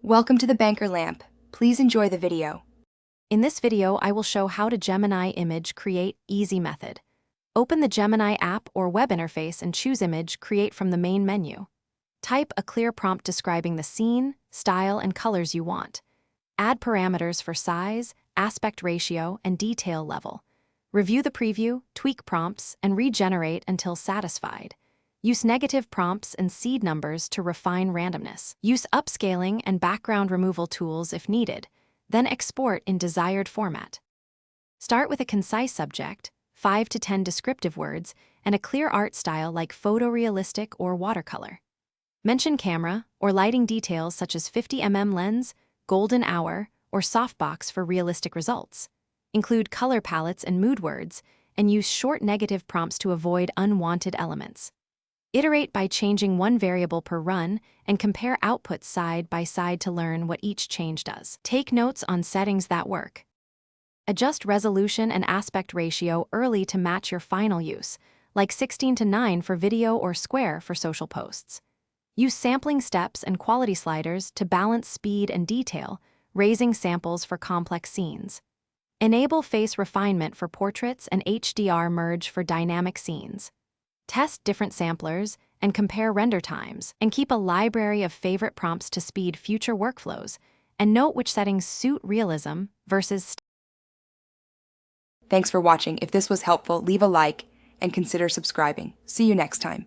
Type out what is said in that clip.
Welcome to the Banker Lamp. Please enjoy the video. In this video, I will show how to Gemini image create easy method. Open the Gemini app or web interface and choose Image Create from the main menu. Type a clear prompt describing the scene, style, and colors you want. Add parameters for size, aspect ratio, and detail level. Review the preview, tweak prompts, and regenerate until satisfied. Use negative prompts and seed numbers to refine randomness. Use upscaling and background removal tools if needed, then export in desired format. Start with a concise subject, 5 to 10 descriptive words, and a clear art style like photorealistic or watercolor. Mention camera or lighting details such as 50mm lens, golden hour, or softbox for realistic results. Include color palettes and mood words, and use short negative prompts to avoid unwanted elements. Iterate by changing one variable per run and compare outputs side by side to learn what each change does. Take notes on settings that work. Adjust resolution and aspect ratio early to match your final use, like 16:9 for video or square for social posts. Use sampling steps and quality sliders to balance speed and detail, raising samples for complex scenes. Enable face refinement for portraits and HDR merge for dynamic scenes. Test different samplers and compare render times, and keep a library of favorite prompts to speed future workflows, and note which settings suit realism versus. Thanks for watching. If this was helpful, leave a like and consider subscribing. See you next time.